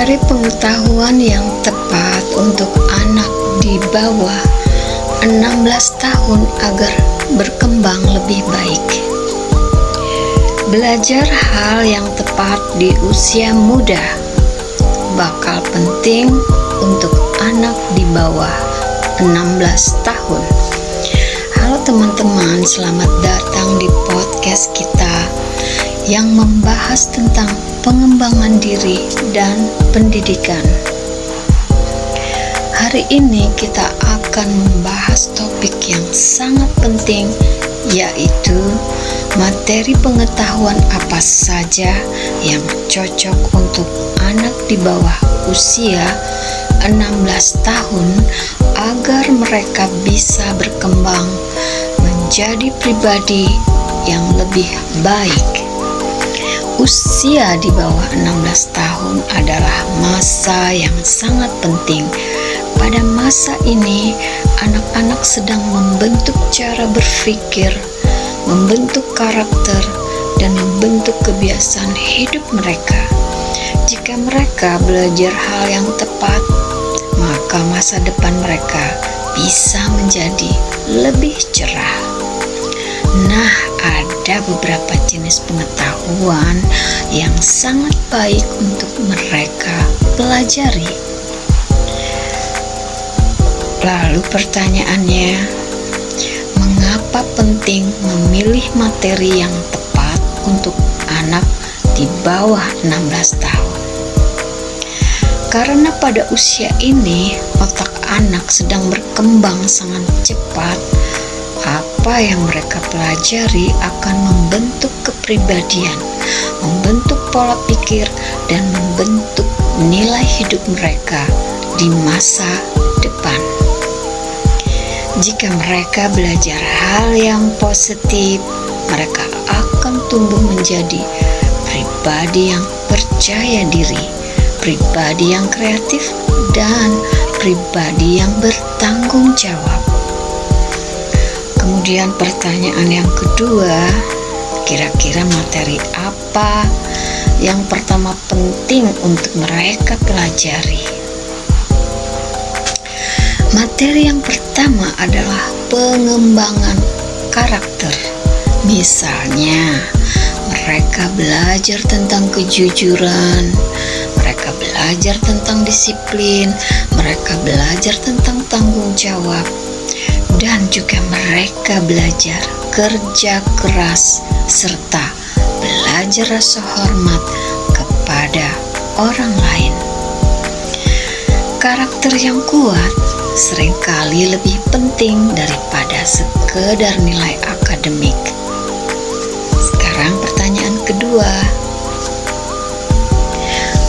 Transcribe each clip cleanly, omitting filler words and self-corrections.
Materi pengetahuan yang tepat untuk anak di bawah 16 tahun agar berkembang lebih baik. Belajar hal yang tepat di usia muda bakal penting untuk anak di bawah 16 tahun. Halo teman-teman, selamat datang di podcast kita yang membahas tentang pengembangan diri dan pendidikan. Hari ini kita akan membahas topik yang sangat penting, yaitu materi pengetahuan apa saja yang cocok untuk anak di bawah usia 16 tahun agar mereka bisa berkembang menjadi pribadi yang lebih baik. Usia di bawah 16 tahun adalah masa yang sangat penting. Pada masa ini, anak-anak sedang membentuk cara berpikir, membentuk karakter, dan membentuk kebiasaan hidup mereka. Jika mereka belajar hal yang tepat, maka masa depan mereka bisa menjadi lebih cerah. Nah, ada beberapa jenis pengetahuan yang sangat baik untuk mereka pelajari. Lalu pertanyaannya, mengapa penting memilih materi yang tepat untuk anak di bawah 16 tahun? Karena pada usia ini, otak anak sedang berkembang sangat cepat. Apa yang mereka pelajari akan membentuk kepribadian, membentuk pola pikir, dan membentuk nilai hidup mereka di masa depan. Jika mereka belajar hal yang positif, mereka akan tumbuh menjadi pribadi yang percaya diri, pribadi yang kreatif, dan pribadi yang bertanggung jawab. Kemudian pertanyaan yang kedua, kira-kira materi apa yang pertama penting untuk mereka pelajari? Materi yang pertama adalah pengembangan karakter. Misalnya, mereka belajar tentang kejujuran, mereka belajar tentang disiplin, mereka belajar tentang tanggung jawab, dan juga mereka belajar kerja keras serta belajar rasa hormat kepada orang lain. Karakter yang kuat seringkali lebih penting daripada sekedar nilai akademik. Sekarang pertanyaan kedua,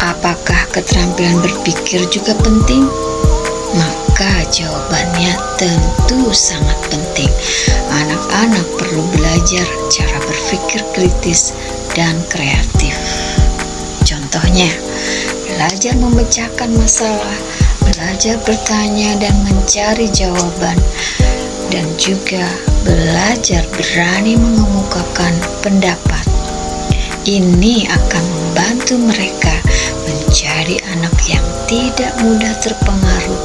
apakah keterampilan berpikir juga penting? Maka jawabannya tentu sangat penting. Anak-anak perlu belajar cara berpikir kritis dan kreatif. Contohnya, belajar memecahkan masalah, belajar bertanya dan mencari jawaban, dan juga belajar berani mengemukakan pendapat. Ini akan membantu mereka menjadi anak yang tidak mudah terpengaruh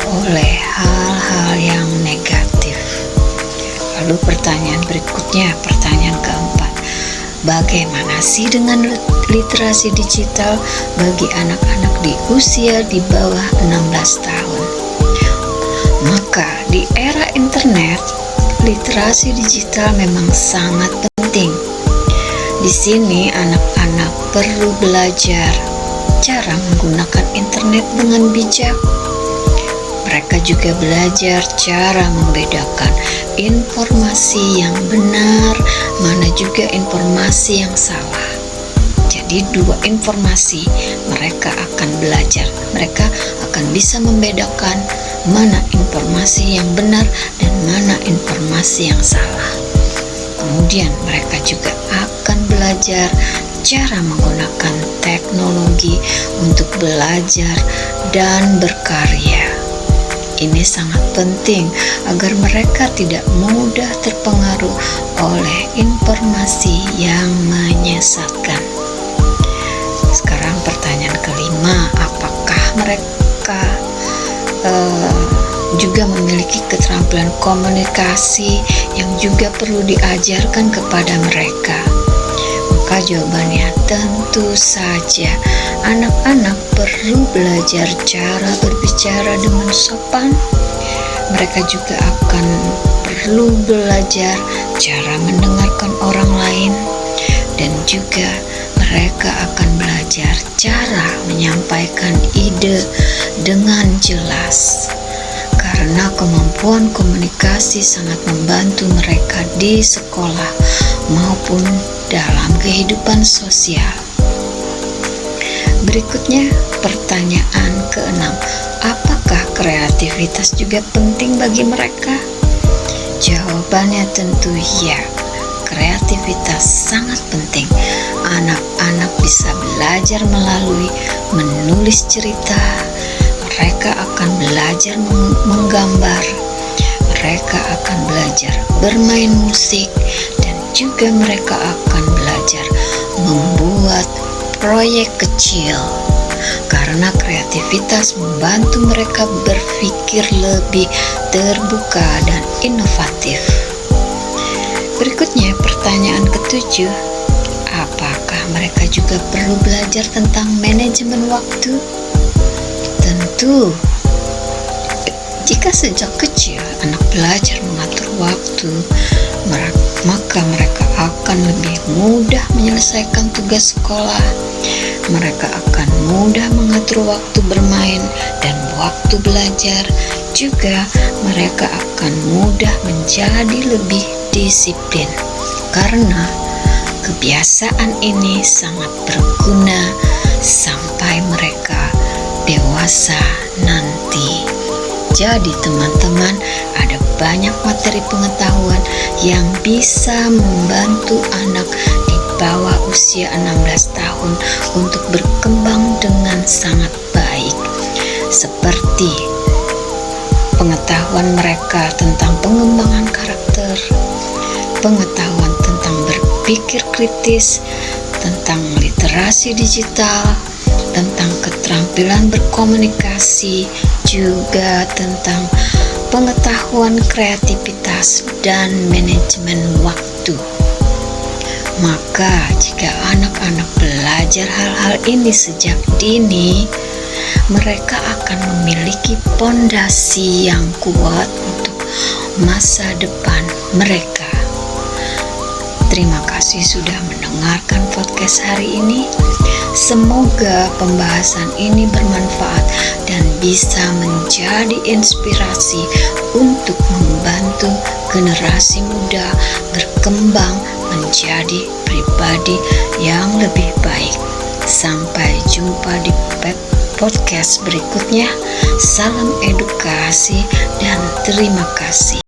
oleh hal-hal yang negatif. Lalu pertanyaan berikutnya, pertanyaan keempat, bagaimana sih dengan literasi digital bagi anak-anak di usia di bawah 16 tahun? Maka di era internet, literasi digital memang sangat penting. Di sini anak-anak perlu belajar cara menggunakan internet dengan bijak. Mereka juga belajar cara membedakan informasi yang benar, mana juga informasi yang salah. Jadi dua informasi mereka akan belajar. Mereka akan bisa membedakan mana informasi yang benar dan mana informasi yang salah. Kemudian mereka juga akan belajar cara menggunakan teknologi untuk belajar dan berkarya. Ini sangat penting agar mereka tidak mudah terpengaruh oleh informasi yang menyesatkan. Sekarang pertanyaan kelima, apa mereka juga memiliki keterampilan komunikasi yang juga perlu diajarkan kepada mereka. Maka jawabannya tentu saja anak-anak perlu belajar cara berbicara dengan sopan. Mereka juga akan perlu belajar cara mendengarkan orang lain, dan juga mereka akan belajar cara menyampaikan ide dengan jelas. Karena kemampuan komunikasi sangat membantu mereka di sekolah maupun dalam kehidupan sosial. Berikutnya, pertanyaan ke-6. Apakah kreativitas juga penting bagi mereka? Jawabannya tentu ya. Kreativitas sangat penting. Anak-anak bisa belajar melalui menulis cerita. Mereka akan belajar menggambar. Mereka akan belajar bermain musik, dan juga mereka akan belajar membuat proyek kecil. Karena kreativitas membantu mereka berpikir lebih terbuka dan inovatif. Berikutnya, pertanyaan ke-7. Apakah mereka juga perlu belajar tentang manajemen waktu? Tentu. Jika sejak kecil anak belajar mengatur waktu, maka mereka akan lebih mudah menyelesaikan tugas sekolah. Mereka akan mudah mengatur waktu bermain dan waktu belajar. Juga mereka akan mudah menjadi lebih disiplin, karena kebiasaan ini sangat berguna sampai mereka dewasa nanti. Jadi teman-teman, ada banyak materi pengetahuan yang bisa membantu anak di bawah usia 16 tahun untuk berkembang dengan sangat baik, seperti pengetahuan mereka tentang pengembangan karakter, pengetahuan tentang berpikir kritis, tentang literasi digital, tentang keterampilan berkomunikasi, juga tentang pengetahuan kreativitas dan manajemen waktu. Maka jika anak-anak belajar hal-hal ini sejak dini, mereka akan memiliki pondasi yang kuat untuk masa depan mereka. Terima kasih sudah mendengarkan podcast hari ini. Semoga pembahasan ini bermanfaat dan bisa menjadi inspirasi untuk membantu generasi muda berkembang menjadi pribadi yang lebih baik. Sampai jumpa di podcast berikutnya. Salam edukasi dan terima kasih.